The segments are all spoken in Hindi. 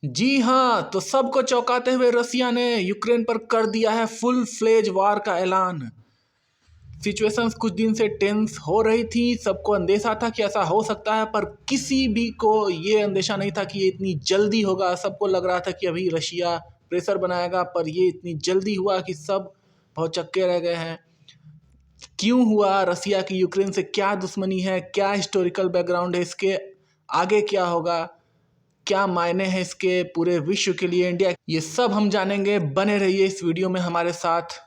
जी हाँ, तो सबको चौंकाते हुए रसिया ने यूक्रेन पर कर दिया है फुल फ्लेज वार का ऐलान। सिचुएशंस कुछ दिन से टेंस हो रही थी, सबको अंदेशा था कि ऐसा हो सकता है, पर किसी भी को ये अंदेशा नहीं था कि ये इतनी जल्दी होगा। सबको लग रहा था कि अभी रशिया प्रेशर बनाएगा, पर ये इतनी जल्दी हुआ कि सब बहुत चक्के रह गए हैं। क्यों हुआ? रसिया की यूक्रेन से क्या दुश्मनी है? क्या हिस्टोरिकल बैकग्राउंड है इसके? आगे क्या होगा? क्या मायने हैं इसके पूरे विश्व के लिए, इंडिया? ये सब हम जानेंगे, बने रहिए इस वीडियो में हमारे साथ।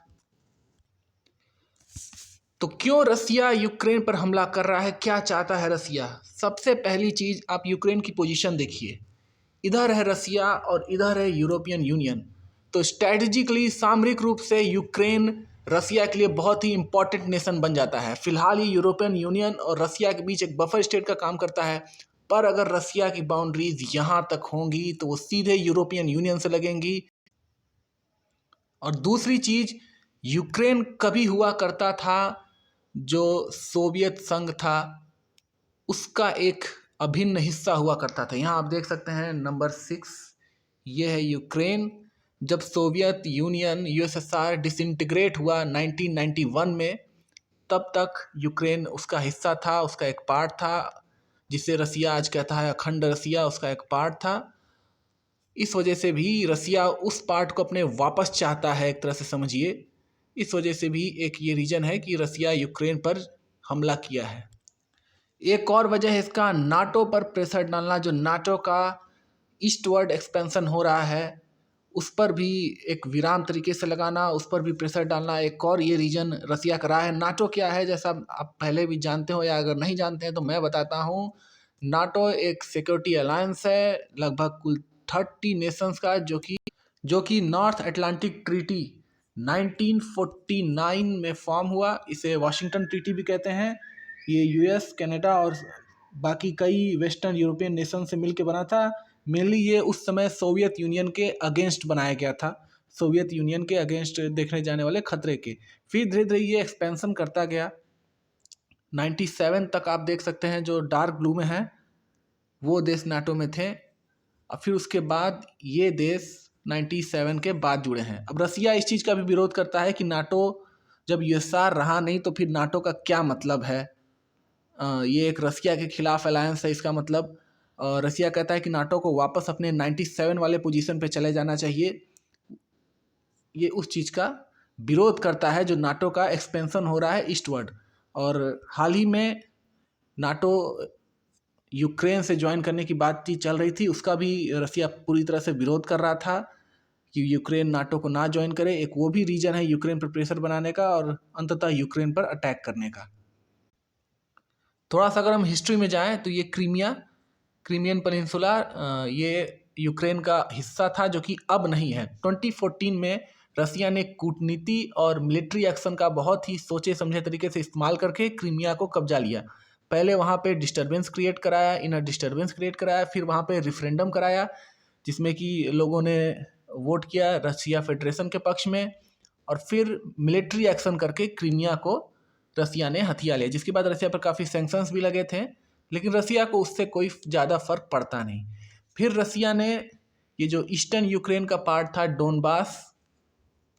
तो क्यों रसिया यूक्रेन पर हमला कर रहा है? क्या चाहता है रसिया? सबसे पहली चीज, आप यूक्रेन की पोजीशन देखिए। इधर है रसिया और इधर है यूरोपियन यूनियन। तो स्ट्रेटेजिकली, सामरिक रूप से यूक्रेन रसिया के लिए बहुत ही इंपॉर्टेंट नेशन बन जाता है। फिलहाल ये यूरोपियन यूनियन और रसिया के बीच एक बफर स्टेट का काम करता है। पर अगर रसिया की बाउंड्रीज यहाँ तक होंगी तो वो सीधे यूरोपियन यूनियन से लगेंगी। और दूसरी चीज, यूक्रेन कभी हुआ करता था जो सोवियत संघ था उसका एक अभिन्न हिस्सा हुआ करता था। यहाँ आप देख सकते हैं नंबर 6, ये है यूक्रेन। जब सोवियत यूनियन यूएसएसआर डिसइंटीग्रेट हुआ 1991 में, तब तक यूक्रेन उसका हिस्सा था, उसका एक पार्ट था, जिसे रसिया आज कहता है अखंड रसिया, उसका एक पार्ट था। इस वजह से भी रसिया उस पार्ट को अपने वापस चाहता है, एक तरह से समझिए। इस वजह से भी एक ये रीजन है कि रसिया यूक्रेन पर हमला किया है। एक और वजह है इसका नाटो पर प्रेशर डालना। जो नाटो का ईस्टवर्ड एक्सपेंशन हो रहा है उस पर भी एक विराम तरीके से लगाना, उस पर भी प्रेशर डालना, एक और ये रीजन रसिया का रहा है। नाटो क्या है, जैसा आप पहले भी जानते हो या अगर नहीं जानते हैं तो मैं बताता हूँ। नाटो एक सिक्योरिटी अलायंस है, लगभग कुल 30 नेशंस का, जो कि नॉर्थ अटलांटिक ट्रीटी 1949 में फॉर्म हुआ। इसे वाशिंगटन ट्रीटी भी कहते हैं। ये यूएस, कनाडा और बाकी कई वेस्टर्न यूरोपियन नेशन से मिलकर बना था। मेनली ये उस समय सोवियत यूनियन के अगेंस्ट बनाया गया था, सोवियत यूनियन के अगेंस्ट देखने जाने वाले खतरे के। फिर धीरे धीरे ये एक्सपेंशन करता गया। 97 तक आप देख सकते हैं, जो डार्क ब्लू में है वो देश नाटो में थे। और फिर उसके बाद ये देश 97 के बाद जुड़े हैं। अब रसिया इस चीज़ का भी विरोध करता है कि नाटो जब यूएसआर रहा नहीं तो फिर नाटो का क्या मतलब है। ये एक रसिया के खिलाफ अलायंस है, इसका मतलब रसिया कहता है कि नाटो को वापस अपने 97 वाले पोजीशन पे चले जाना चाहिए। ये उस चीज़ का विरोध करता है जो नाटो का एक्सपेंशन हो रहा है ईस्टवर्ड। और हाल ही में नाटो यूक्रेन से ज्वाइन करने की बातचीत चल रही थी, उसका भी रसिया पूरी तरह से विरोध कर रहा था कि यूक्रेन नाटो को ना ज्वाइन करे। एक वो भी रीजन है यूक्रेन पर प्रेशर बनाने का और अंततः यूक्रेन पर अटैक करने का। थोड़ा सा अगर हम हिस्ट्री में जाएं तो ये क्रीमियन पेनिनसुला ये यूक्रेन का हिस्सा था, जो कि अब नहीं है। 2014 में रसिया ने कूटनीति और मिलिट्री एक्शन का बहुत ही सोचे समझे तरीके से इस्तेमाल करके क्रीमिया को कब्जा लिया। पहले वहाँ पे डिस्टर्बेंस क्रिएट कराया, इनर डिस्टर्बेंस क्रिएट कराया, फिर वहाँ पे रिफरेंडम कराया जिसमें कि लोगों ने वोट किया रसिया फेडरेशन के पक्ष में, और फिर मिलिट्री एक्शन करके क्रीमिया को रसिया ने हथिया लिया, जिसके बाद रसिया पर काफ़ी सैंक्शंस भी लगे थे। लेकिन रसिया को उससे कोई ज़्यादा फर्क पड़ता नहीं। फिर रसिया ने ये जो ईस्टर्न यूक्रेन का पार्ट था, डोनबास,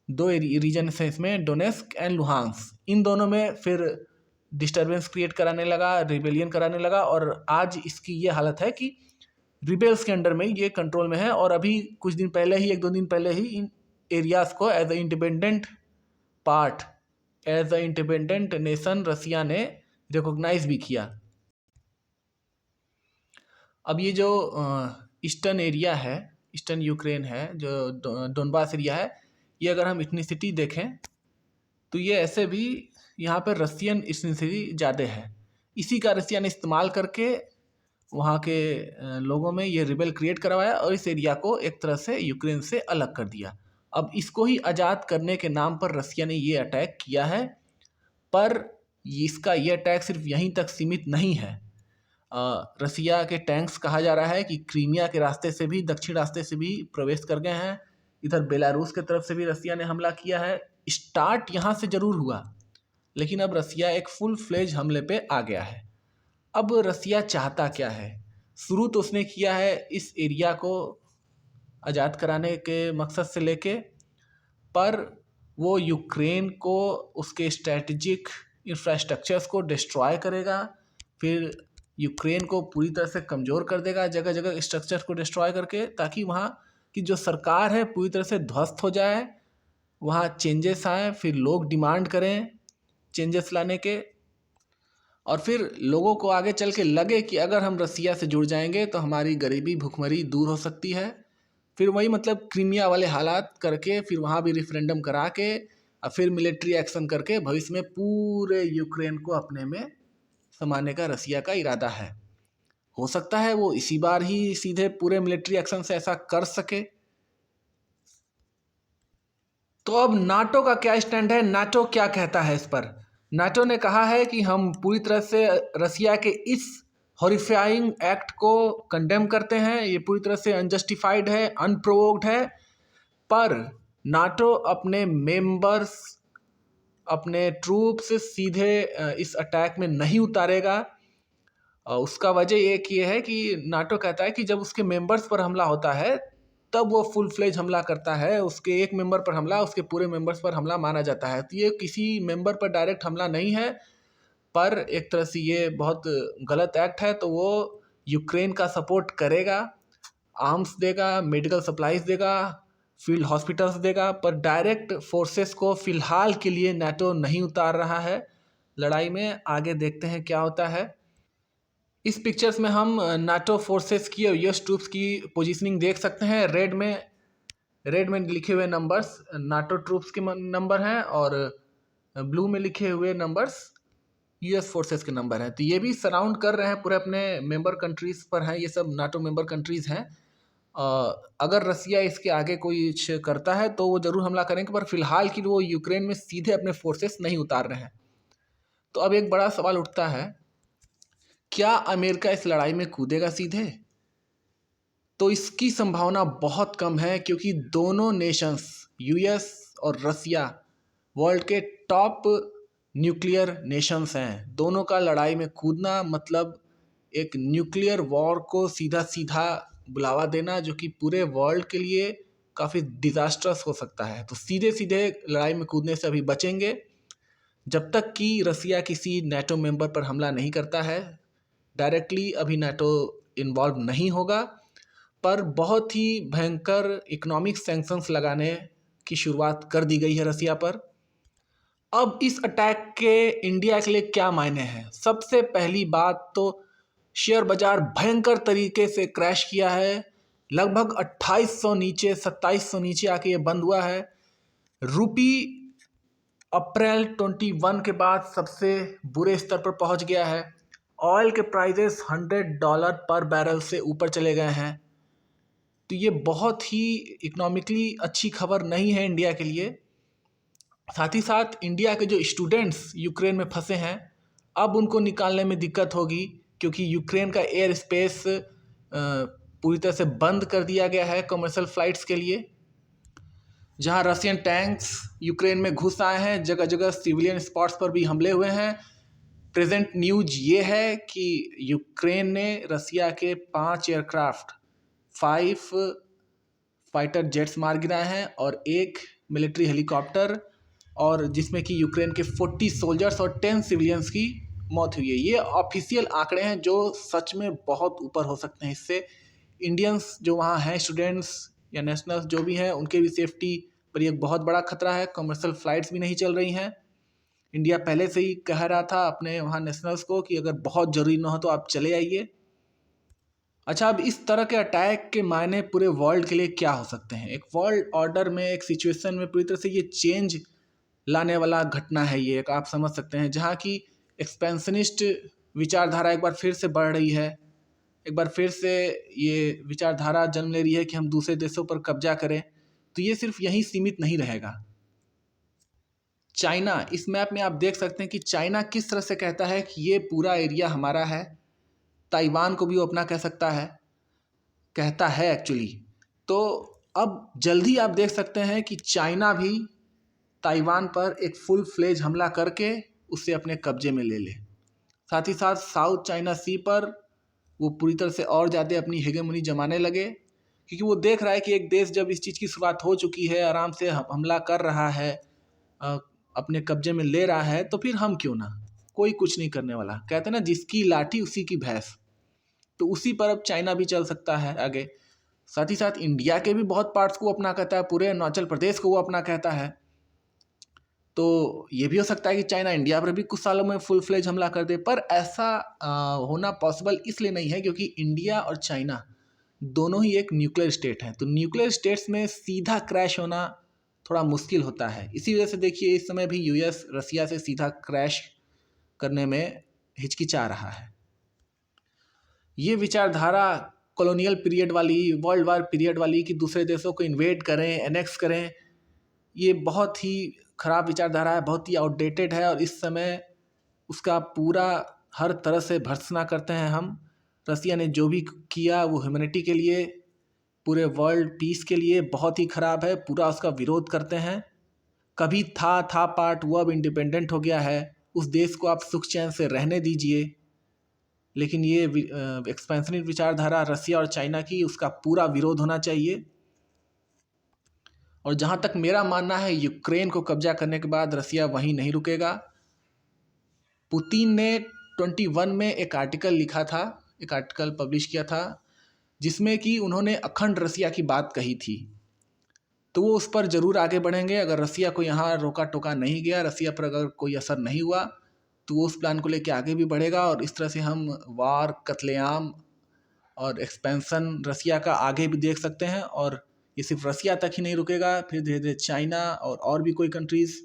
दो रीजन है इसमें, डोनेस्क एंड लुहांस्क, इन दोनों में फिर डिस्टर्बेंस क्रिएट कराने लगा, रिबेलियन कराने लगा। और आज इसकी ये हालत है कि रिबेल्स के अंडर में ये कंट्रोल में है। और अभी कुछ दिन पहले ही, 1-2 दिन पहले ही, इन एरियाज को as a independent part, as a independent nation Russia ने रिकॉग्नाइज भी किया। अब ये जो ईस्टर्न एरिया है, ईस्टर्न यूक्रेन है, जो डोनबास एरिया है, ये अगर हम इथनिसिटी देखें तो ये ऐसे भी यहाँ पर रसियन इथनिसिटी ज़्यादा है। इसी का रसिया ने इस्तेमाल करके वहाँ के लोगों में ये रिबेल क्रिएट करवाया और इस एरिया को एक तरह से यूक्रेन से अलग कर दिया। अब इसको ही आज़ाद करने के नाम पर रसिया ने ये अटैक किया है। पर इसका ये अटैक सिर्फ यहीं तक सीमित नहीं है। रसिया के टैंक्स कहा जा रहा है कि क्रीमिया के रास्ते से भी, दक्षिण रास्ते से भी प्रवेश कर गए हैं। इधर बेलारूस की तरफ से भी रसिया ने हमला किया है। स्टार्ट यहाँ से जरूर हुआ, लेकिन अब रसिया एक फुल फ्लेज हमले पे आ गया है। अब रसिया चाहता क्या है? शुरू तो उसने किया है इस एरिया को आज़ाद कराने के मकसद से लेके, पर वो यूक्रेन को उसके स्ट्रेटजिक इंफ्रास्ट्रक्चर्स को डिस्ट्रॉय करेगा, फिर यूक्रेन को पूरी तरह से कमज़ोर कर देगा जगह जगह स्ट्रक्चर को डिस्ट्रॉय करके, ताकि वहाँ की जो सरकार है पूरी तरह से ध्वस्त हो जाए, वहाँ चेंजेस आए, फिर लोग डिमांड करें चेंजेस लाने के, और फिर लोगों को आगे चल के लगे कि अगर हम रसिया से जुड़ जाएंगे तो हमारी गरीबी भुखमरी दूर हो सकती है। फिर वही मतलब क्रीमिया वाले हालात करके फिर वहाँ भी रेफरेंडम करा के और फिर मिलिट्री एक्शन करके भविष्य में पूरे यूक्रेन को अपने में समाने का रसिया का इरादा है। हो सकता है वो इसी बार ही सीधे पूरे मिलिट्री एक्शन से ऐसा कर सके। तो अब नाटो का क्या स्टैंड है, नाटो क्या कहता है इस पर? नाटो ने कहा है कि हम पूरी तरह से रसिया के इस हॉरिफाइंग एक्ट को कंडेम करते हैं, ये पूरी तरह से अनजस्टिफाइड है, अनप्रोवोक्ड है, पर नाटो अपने मेंबर्स, अपने ट्रूप्स सीधे इस अटैक में नहीं उतारेगा। उसका वजह एक ये है कि नाटो कहता है कि जब उसके मेंबर्स पर हमला होता है तब वो फुल फ्लेज हमला करता है, उसके एक मेंबर पर हमला उसके पूरे मेंबर्स पर हमला माना जाता है। तो ये किसी मेंबर पर डायरेक्ट हमला नहीं है, पर एक तरह से ये बहुत गलत एक्ट है। तो वो यूक्रेन का सपोर्ट करेगा, आर्म्स देगा, मेडिकल सप्लाईज देगा, फील्ड हॉस्पिटल्स देगा, पर डायरेक्ट फोर्सेस को फिलहाल के लिए नाटो नहीं उतार रहा है लड़ाई में। आगे देखते हैं क्या होता है। इस पिक्चर्स में हम नाटो फोर्सेस की और यूएस ट्रूप्स की पोजीशनिंग देख सकते हैं। रेड में लिखे हुए नंबर्स नाटो ट्रूप्स के नंबर हैं और ब्लू में लिखे हुए नंबर्स यूएस फोर्सेस के नंबर हैं। तो ये भी सराउंड कर रहे हैं पूरे अपने मेंबर कंट्रीज़ पर हैं, ये सब नाटो मेंबर कंट्रीज़ हैं। अगर रसिया इसके आगे कोई कुछ करता है तो वो ज़रूर हमला करेंगे, पर फिलहाल की वो यूक्रेन में सीधे अपने फोर्सेस नहीं उतार रहे हैं। तो अब एक बड़ा सवाल उठता है, क्या अमेरिका इस लड़ाई में कूदेगा सीधे? तो इसकी संभावना बहुत कम है, क्योंकि दोनों नेशंस यूएस और रसिया वर्ल्ड के टॉप न्यूक्लियर नेशंस हैं। दोनों का लड़ाई में कूदना मतलब एक न्यूक्लियर वॉर को सीधा सीधा बुलावा देना, जो कि पूरे वर्ल्ड के लिए काफ़ी डिजास्टर्स हो सकता है। तो सीधे सीधे लड़ाई में कूदने से अभी बचेंगे जब तक कि रसिया किसी नेटो मेंबर पर हमला नहीं करता है। डायरेक्टली अभी नाटो इन्वॉल्व नहीं होगा, पर बहुत ही भयंकर इकोनॉमिक सैंक्शंस लगाने की शुरुआत कर दी गई है रसिया पर। अब इस अटैक के इंडिया के लिए क्या मायने हैं? सबसे पहली बात तो शेयर बाजार भयंकर तरीके से क्रैश किया है, लगभग 2800 नीचे 2700 नीचे आके ये बंद हुआ है। रुपी अप्रैल 21 के बाद सबसे बुरे स्तर पर पहुंच गया है। ऑयल के प्राइजेस $100 पर बैरल से ऊपर चले गए हैं। तो ये बहुत ही इकोनॉमिकली अच्छी खबर नहीं है इंडिया के लिए। साथ ही साथ इंडिया के जो स्टूडेंट्स यूक्रेन में फंसे हैं, अब उनको निकालने में दिक्कत होगी, क्योंकि यूक्रेन का एयर स्पेस पूरी तरह से बंद कर दिया गया है कमर्शियल फ़्लाइट्स के लिए। जहां रशियन टैंक्स यूक्रेन में घुस आए हैं, जगह जगह सिविलियन स्पॉट्स पर भी हमले हुए हैं। प्रेजेंट न्यूज ये है कि यूक्रेन ने रसिया के 5 एयरक्राफ्ट, 5 फाइटर जेट्स मार गिराए हैं और 1 मिलिट्री हेलीकॉप्टर, और जिसमें कि यूक्रेन के 40 सोल्जर्स और 10 सिविलियंस की मौत हुई है। ये ऑफिशियल आंकड़े हैं जो सच में बहुत ऊपर हो सकते हैं। इससे इंडियंस जो वहाँ हैं, स्टूडेंट्स या नेशनल्स जो भी हैं, उनके भी सेफ्टी पर एक बहुत बड़ा खतरा है। कमर्शियल फ़्लाइट्स भी नहीं चल रही हैं। इंडिया पहले से ही कह रहा था अपने वहाँ नेशनल्स को कि अगर बहुत ज़रूरी ना हो तो आप चले आइए। अच्छा, अब इस तरह के अटैक के मायने पूरे वर्ल्ड के लिए क्या हो सकते हैं? एक वर्ल्ड ऑर्डर में, एक सिचुएशन में पूरी तरह से ये चेंज लाने वाला घटना है ये, एक आप समझ सकते हैं, जहाँ की एक्सपेंशनिस्ट विचारधारा एक बार फिर से बढ़ रही है। एक बार फिर से ये विचारधारा जन्म ले रही है कि हम दूसरे देशों पर कब्जा करें। तो ये सिर्फ यहीं सीमित नहीं रहेगा। चाइना, इस मैप में आप देख सकते हैं कि चाइना किस तरह से कहता है कि ये पूरा एरिया हमारा है। ताइवान को भी वो अपना कह सकता है, कहता है एक्चुअली। तो अब जल्दी आप देख सकते हैं कि चाइना भी ताइवान पर एक फुल फ्लेज हमला करके उसे अपने कब्जे में ले ले। साथ ही साथ साउथ चाइना सी पर वो पूरी तरह से और ज़्यादा अपनी हेगेमनी जमाने लगे, क्योंकि वो देख रहा है कि एक देश जब इस चीज़ की शुरुआत हो चुकी है, आराम से हमला कर रहा है, अपने कब्जे में ले रहा है, तो फिर हम क्यों ना, कोई कुछ नहीं करने वाला। कहते हैं ना, जिसकी लाठी उसी की भैंस। तो उसी पर अब चाइना भी चल सकता है आगे। साथ ही साथ इंडिया के भी बहुत पार्ट्स को अपना कहता है, पूरे अरुणाचल प्रदेश को वो अपना कहता है। तो ये भी हो सकता है कि चाइना इंडिया पर भी कुछ सालों में फुल फ्लेज हमला कर दे, पर ऐसा होना पॉसिबल इसलिए नहीं है क्योंकि इंडिया और चाइना दोनों ही एक न्यूक्लियर स्टेट हैं। तो न्यूक्लियर स्टेट्स में सीधा क्रैश होना थोड़ा मुश्किल होता है। इसी वजह से देखिए इस समय भी यूएस रसिया से सीधा क्रैश करने में हिचकिचा रहा है। ये विचारधारा कॉलोनियल पीरियड वाली, वर्ल्ड वार पीरियड वाली, कि दूसरे देशों को इन्वेड करें, एनेक्स करें, ये बहुत ही खराब विचारधारा है, बहुत ही आउटडेटेड है। और इस समय उसका पूरा हर तरह से भर्त्सना करते हैं हम। रसिया ने जो भी किया वो ह्यूमैनिटी के लिए, पूरे वर्ल्ड पीस के लिए बहुत ही खराब है, पूरा उसका विरोध करते हैं। कभी था पार्ट, वो अब इंडिपेंडेंट हो गया है, उस देश को आप सुख चैन से रहने दीजिए। लेकिन ये एक्सपेंशनिस्ट विचारधारा रसिया और चाइना की, उसका पूरा विरोध होना चाहिए। और जहाँ तक मेरा मानना है, यूक्रेन को कब्जा करने के बाद रसिया वहीं नहीं रुकेगा। पुतिन ने 21 में एक आर्टिकल लिखा था, एक आर्टिकल पब्लिश किया था, जिसमें कि उन्होंने अखंड रसिया की बात कही थी। तो वो उस पर ज़रूर आगे बढ़ेंगे। अगर रसिया को यहाँ रोका टोका नहीं गया, रसिया पर अगर कोई असर नहीं हुआ, तो वो उस प्लान को लेकर आगे भी बढ़ेगा। और इस तरह से हम वार, कत्लेआम और एक्सपेंशन रसिया का आगे भी देख सकते हैं। और ये सिर्फ रसिया तक ही नहीं रुकेगा, फिर धीरे धीरे चाइना और भी कोई कंट्रीज़।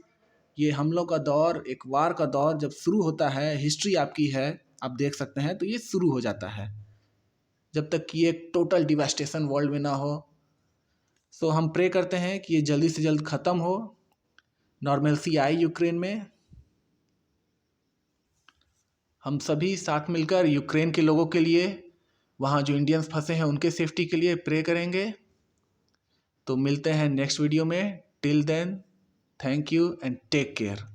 ये हमलों का दौर, एक वार का दौर जब शुरू होता है, हिस्ट्री आपकी है, आप देख सकते हैं, तो ये शुरू हो जाता है जब तक कि एक टोटल डिवास्टेशन वर्ल्ड में ना हो। सो हम प्रे करते हैं कि ये जल्दी से जल्द ख़त्म हो, नॉर्मलसी आए यूक्रेन में। हम सभी साथ मिलकर यूक्रेन के लोगों के लिए, वहाँ जो इंडियंस फंसे हैं उनके सेफ्टी के लिए प्रे करेंगे। तो मिलते हैं नेक्स्ट वीडियो में। Till then, thank you and take care.